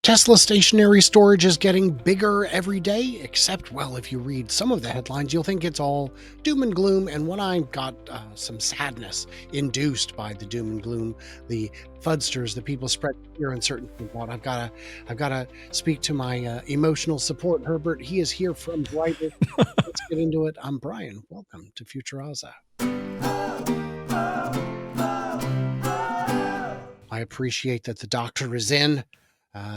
Tesla stationary storage is getting bigger every day, except, well, if you read some of the headlines, you'll think it's all doom and gloom. And when I got some sadness induced by the doom and gloom, the fudsters, the people spread fear, uncertainty about, I've gotta speak to my emotional support, Herbert. He is here from Brighton. Let's get into it. I'm Brian. Welcome to Futuraza. I appreciate that the doctor is in.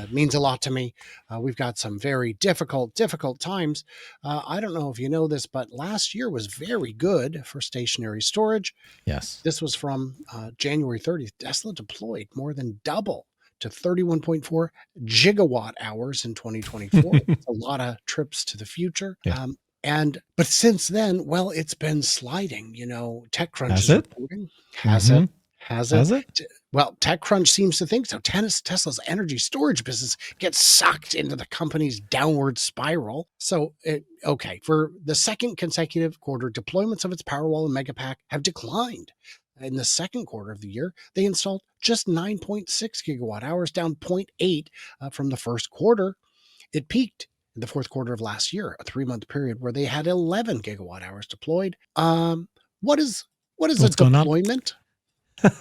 It means a lot to me. We've got some very difficult times. I don't know if you know this, but last year was very good for stationary storage. Yes. This was from January 30th. Tesla deployed more than double to 31.4 gigawatt hours in 2024. It's a lot of trips to the future. Yeah. But since then, well, it's been sliding. You know, TechCrunch Has is it? reporting. Has it? Has it? Has it? Well, TechCrunch seems to think so. Tesla's energy storage business gets sucked into the company's downward spiral. So, for the second consecutive quarter, deployments of its Powerwall and Megapack have declined. In the second quarter of the year, they installed just 9.6 gigawatt hours, down 0.8 from the first quarter. It peaked in the fourth quarter of last year, a 3-month period where they had 11 gigawatt hours deployed. What is What's a going on? deployment?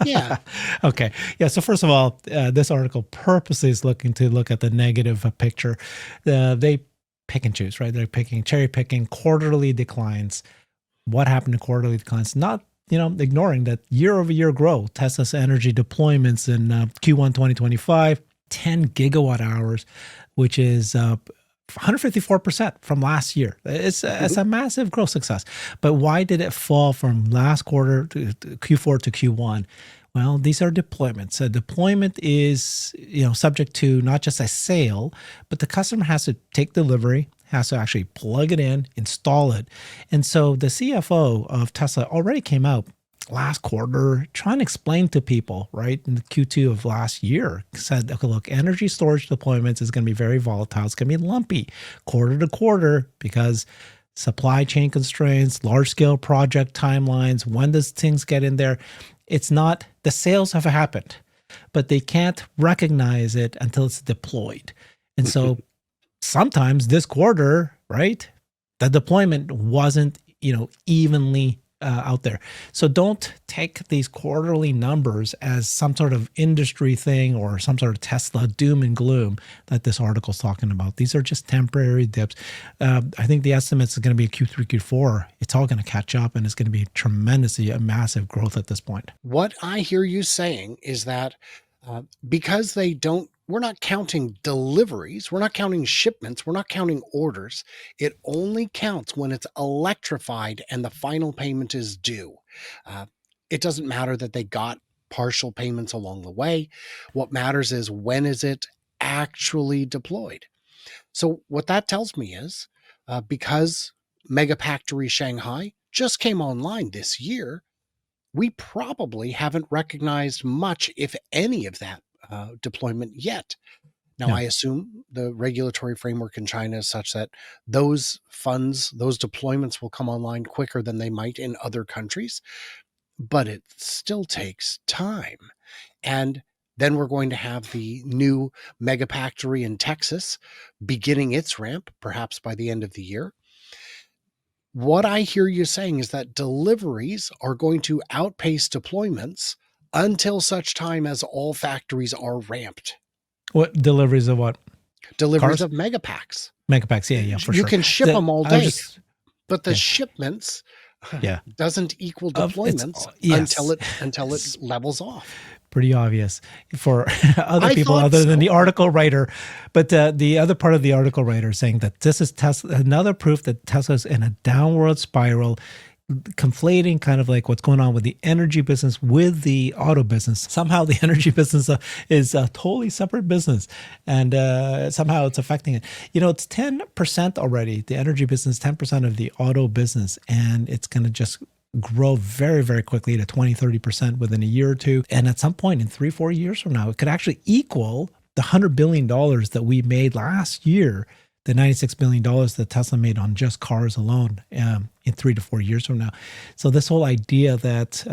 Yeah. Okay. Yeah. So first of all, this article purposely is looking at the negative picture. They pick and choose, right? They're cherry picking quarterly declines. What happened to quarterly declines? Not, ignoring that year-over-year growth. Tesla's energy deployments in Q1 2025, 10 gigawatt hours, which is 154% from last year. It's a massive growth success. But why did it fall from last quarter to Q4 to Q1? Well, these are deployments. A deployment is, subject to not just a sale, but the customer has to take delivery, has to actually plug it in, install it. And so the CFO of Tesla already came out last quarter trying to explain to people, right, in the Q2 of last year, said, okay, look, energy storage deployments is going to be very volatile. It's going to be lumpy quarter to quarter because supply chain constraints, large scale project timelines, when does things get in there? It's not, the sales have happened, but they can't recognize it until it's deployed. And so sometimes this quarter, right, the deployment wasn't, evenly out there. So don't take these quarterly numbers as some sort of industry thing or some sort of Tesla doom and gloom that this article is talking about. These are just temporary dips. I think the estimates are going to be Q3, Q4. It's all going to catch up and it's going to be tremendously a massive growth at this point. What I hear you saying is that because we're not counting deliveries, we're not counting shipments, we're not counting orders. It only counts when it's electrified and the final payment is due. It doesn't matter that they got partial payments along the way. What matters is when is it actually deployed. So what that tells me is because Megafactory Shanghai just came online this year, we probably haven't recognized much, if any, of that deployment yet. Now, I assume the regulatory framework in China is such that those funds, those deployments will come online quicker than they might in other countries, but it still takes time. And then we're going to have the new Megafactory in Texas beginning its ramp, perhaps by the end of the year. What I hear you saying is that deliveries are going to outpace deployments until such time as all factories are ramped. What deliveries of what? Deliveries Cars? of Megapacks. Megapacks, yeah, for you sure. can ship them all day, but the yeah. shipments Yeah. doesn't equal deployments until it levels off. Pretty obvious for other people other so. than the article writer. But the other part of the article writer saying that this is another proof that Tesla's in a downward spiral, conflating kind of like what's going on with the energy business with the auto business. Somehow the energy business is a totally separate business, and somehow it's affecting it. It's 10% already, the energy business, 10% of the auto business, and it's going to just grow very, very quickly to 20-30% within a year or two. And at some point in 3-4 years from now, it could actually equal the $100 billion that we made last year, the $96 billion that Tesla made on just cars alone in 3 to 4 years from now. So this whole idea that,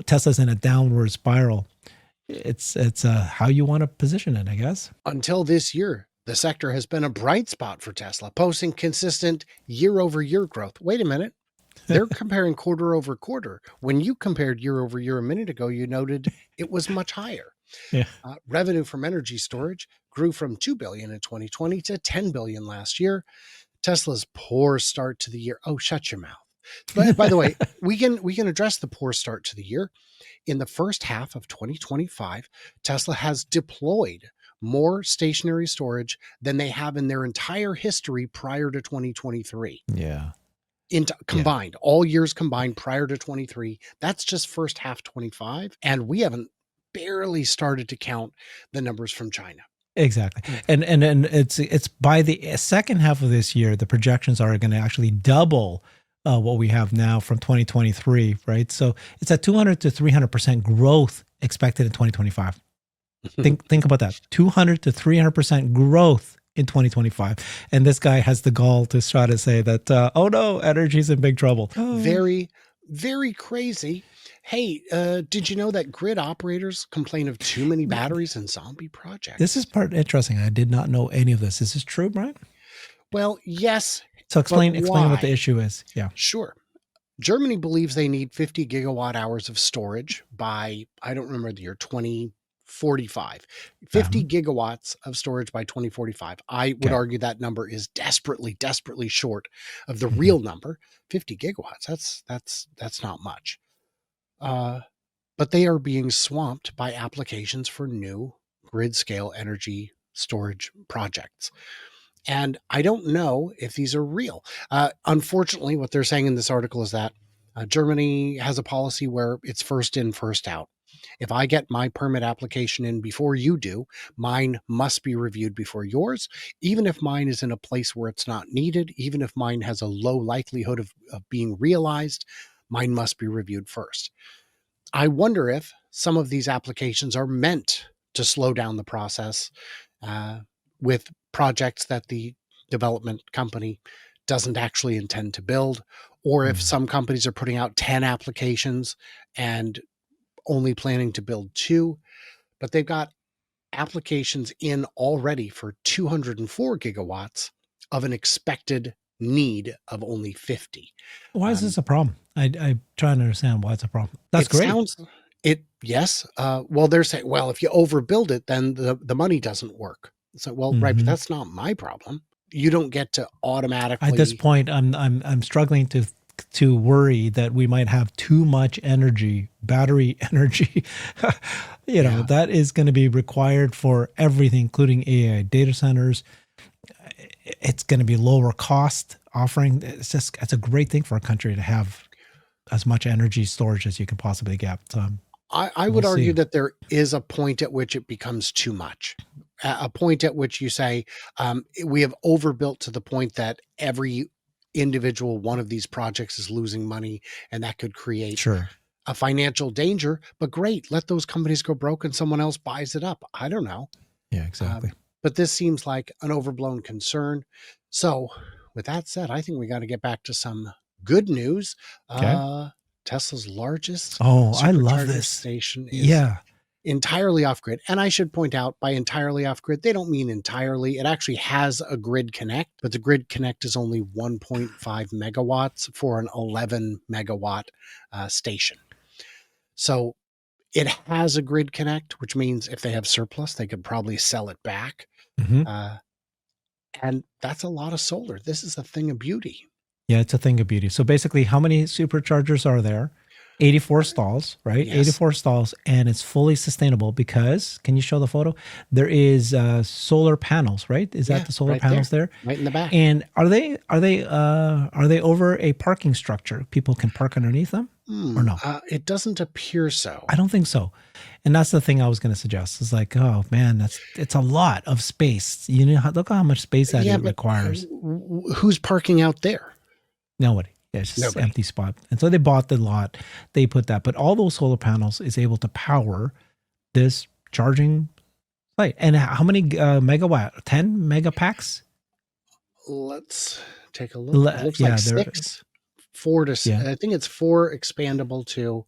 Tesla's in a downward spiral, It's how you want to position it, I guess. Until this year, the sector has been a bright spot for Tesla, posting consistent year-over-year growth. Wait a minute. They're comparing quarter over quarter. When you compared year over year a minute ago, you noted it was much higher. Yeah. Revenue from energy storage grew from 2 billion in 2020 to 10 billion last year. Tesla's poor start to the year. Oh, shut your mouth. But by the way, we can address the poor start to the year. In the first half of 2025, Tesla has deployed more stationary storage than they have in their entire history prior to 2023. Yeah. Yeah. Combined, all years combined prior to 23. That's just first half 25. And we haven't barely started to count the numbers from China. Exactly. And it's by the second half of this year, the projections are going to actually double what we have now from 2023, right? So it's a 200 to 300% growth expected in 2025. Think about that. 200 to 300% growth in 2025. And this guy has the gall to try to say that, oh no, energy's in big trouble. Very, very crazy. Hey, did you know that grid operators complain of too many batteries in zombie projects? This is part interesting. I did not know any of this. Is this true, Brian? Well, yes. So explain what the issue is. Yeah. Sure. Germany believes they need 50 gigawatt hours of storage by, I don't remember the year, 2045. 50 gigawatts of storage by 2045. I would argue that number is desperately, desperately short of the real number. 50 gigawatts. That's not much. But they are being swamped by applications for new grid scale energy storage projects. And I don't know if these are real. Unfortunately, what they're saying in this article is that Germany has a policy where it's first in, first out. If I get my permit application in before you do, mine must be reviewed before yours, even if mine is in a place where it's not needed, even if mine has a low likelihood of being realized, mine must be reviewed first. I wonder if some of these applications are meant to slow down the process with projects that the development company doesn't actually intend to build, or if some companies are putting out 10 applications and only planning to build 2, but they've got applications in already for 204 gigawatts of an expected need of only 50. Why is this a problem? I'm trying to understand why it's a problem. That's great. Yes. Well, they're saying, well, if you overbuild it, then the money doesn't work. So, well, right, but that's not my problem. You don't get to automatically. At this point, I'm struggling to worry that we might have too much energy, battery energy. That is going to be required for everything, including AI data centers. It's going to be lower cost offering. It's a great thing for a country to have as much energy storage as you can possibly get. I would argue that there is a point at which it becomes too much. A point at which you say, we have overbuilt to the point that every individual one of these projects is losing money, and that could create a financial danger. But great, let those companies go broke and someone else buys it up. I don't know. Yeah, exactly. But this seems like an overblown concern. So with that said, I think we got to get back to some good news. Tesla's largest I love this station is entirely off-grid. And I should point out, by entirely off-grid, they don't mean entirely. It actually has a grid connect, but the grid connect is only 1.5 megawatts for an 11 megawatt station. So it has a grid connect, which means if they have surplus, they could probably sell it back. And that's a lot of solar. This is a thing of beauty. Yeah, it's a thing of beauty. So basically, how many superchargers are there? 84 stalls, right? Yes. 84 stalls, and it's fully sustainable because, can you show the photo? There is solar panels, right? Is that the solar panels there? Right in the back. And are they over a parking structure? People can park underneath them or no? It doesn't appear so. I don't think so. And that's the thing I was going to suggest. It's like, oh man, it's a lot of space. Look how much space that it requires. Who's parking out there? Nobody. Yeah, it's just an empty spot. And so they bought the lot, they put that, but all those solar panels is able to power this charging site. And how many megawatt? 10 megapacks? Let's take a look. It looks like 6. 4 to, I think it's 4 expandable to,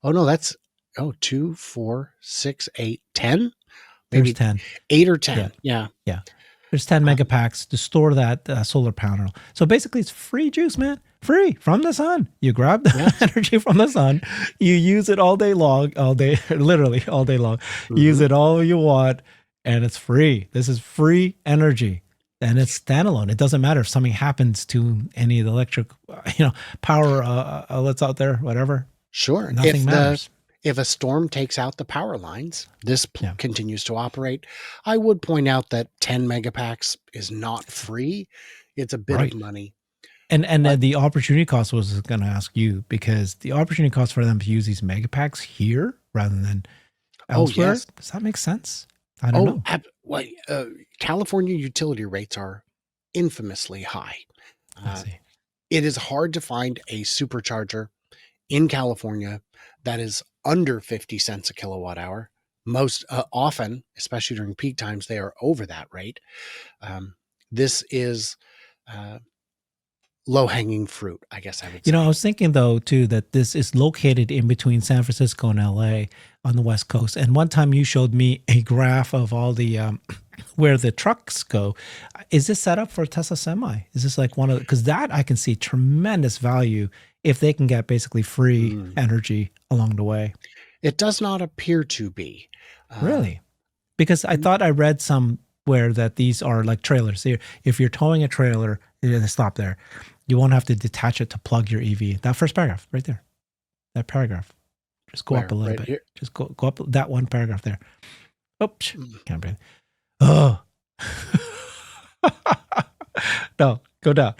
oh no, that's Oh, 2, 4, 6, 8, 10? There's Maybe 10. 8 or Yeah. 10. Yeah. Yeah. There's 10 Um, megapacks to store that solar panel. So basically, it's free juice, man. Free from the sun. You grab the yes. energy from the sun. You use it all day long, all day, literally all day long. Use Mhm. it all you want, and it's free. This is free energy. And it's standalone. It doesn't matter if something happens to any of the electric, power outlets out there, whatever. Sure. Nothing matters. If a storm takes out the power lines, this Yeah. continues to operate. I would point out that 10 megapacks is not free. It's a bit of Right. money. And But the opportunity cost was going to ask you, because the opportunity cost for them to use these megapacks here rather than oh elsewhere, yes. does that make sense? I don't know. Well, California utility rates are infamously high. I Uh, see. it is hard to find a supercharger in California that is under 50 cents a kilowatt hour. Most often, especially during peak times, they are over that rate. This is uh, low hanging fruit, I guess I would I say. was thinking though too that this is located in between San Francisco and LA on the West Coast. And one time you showed me a graph of all the where the trucks go. Is this set up for a Tesla Semi? Is this like one of, because that I can see tremendous value if they can get basically free Mm. energy along the way. It does not appear to be. Really? Because I thought I read somewhere that these are like trailers. If you're towing a trailer, stop there. You won't have to detach it to plug your EV. That first paragraph right there. That paragraph. Just go up Where? a little Right bit. here? Just go up that one paragraph there. Oops. Mm. Can't breathe. Oh. No, go down.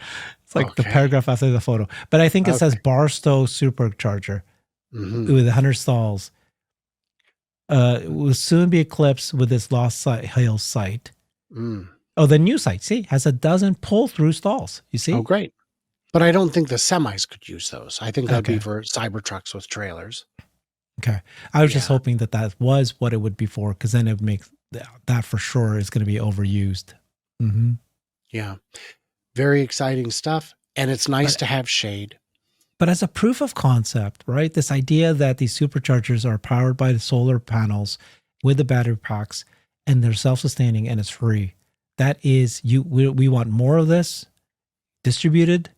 It's like the Okay. paragraph after the photo. But I think it says Okay. Barstow Supercharger Mhm. with 100 stalls. Will soon be eclipsed with this Lost Hills site. Mm. Oh, the new site, see, has a dozen pull-through stalls. You Oh, see? great. But I don't think the semis could use those. I think that'd be Okay. for Cybertrucks with trailers. Okay. I was just Yeah. hoping that that was what it would be for, because then it would make that for sure is going to be overused. Mm-hmm. Yeah. Very exciting stuff. And it's nice But to have shade. but as a proof of concept, right? This idea that these superchargers are powered by the solar panels with the battery packs and they're self-sustaining and it's free. That is we want more of this distributed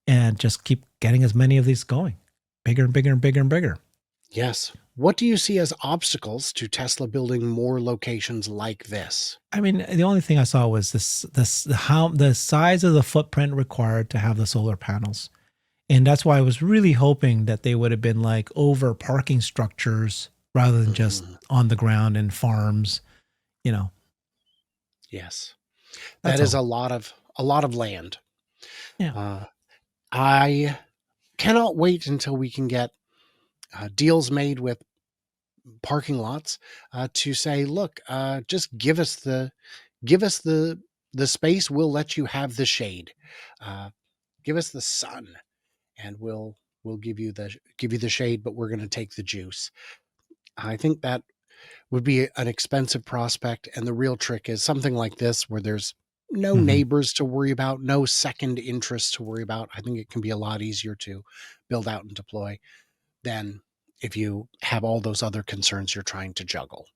and just keep getting as many of these going. Bigger and bigger and bigger and bigger. Yes. What do you see as obstacles to Tesla building more locations like this? I mean, the only thing I saw was how the size of the footprint required to have the solar panels. And that's why I was really hoping that they would have been like over parking structures rather than just Mhm. on the ground in farms, you know. Yes. That That's is all. a lot of land. Yeah. I cannot wait until we can get deals made with parking lots to say, look, just give us the space. We'll let you have the shade. Give us the sun, and we'll give you the shade, but we're going to take the juice. I think that would be an expensive prospect, and the real trick is something like this where there's no Mm-hmm. neighbors to worry about, no second interests to worry about. I think it can be a lot easier to build out and deploy than if you have all those other concerns you're trying to juggle.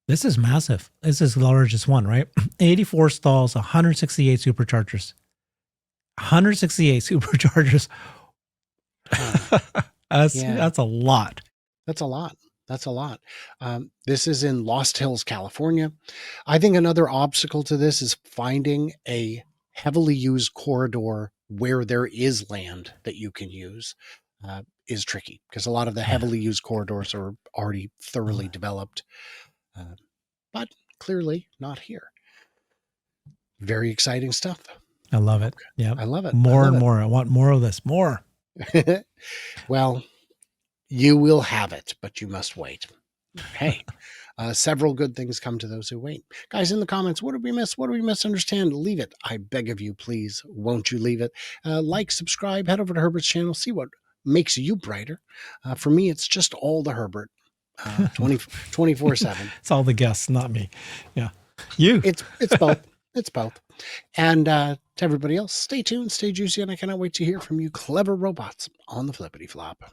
This is massive. This is the largest one, right? 84 stalls, 168 superchargers. 168 superchargers. Yeah, That's a lot. that's a lot. That's a lot. This is in Lost Hills, California. I think another obstacle to this is finding a heavily used corridor where there is land that you can use is tricky because a lot of the Yeah. heavily used corridors are already thoroughly developed, uh, but clearly not here. Very exciting stuff. I love it. Yeah. I love it. I More love and it. more. I want more of this. More. Well, you will have it, but you must wait. Hey, several good things come to those who wait. Guys, in the comments, what did we miss? What did we misunderstand? Leave it. I beg of you, please. Won't you leave it? Like, subscribe, head over to Herbert's channel, see what makes you brighter. For me, it's just all the Herbert 24/7. It's all the guests, not me. Yeah. You. It's both. It's both. And to everybody else, stay tuned, stay juicy, and I cannot wait to hear from you clever robots on the flippity flop.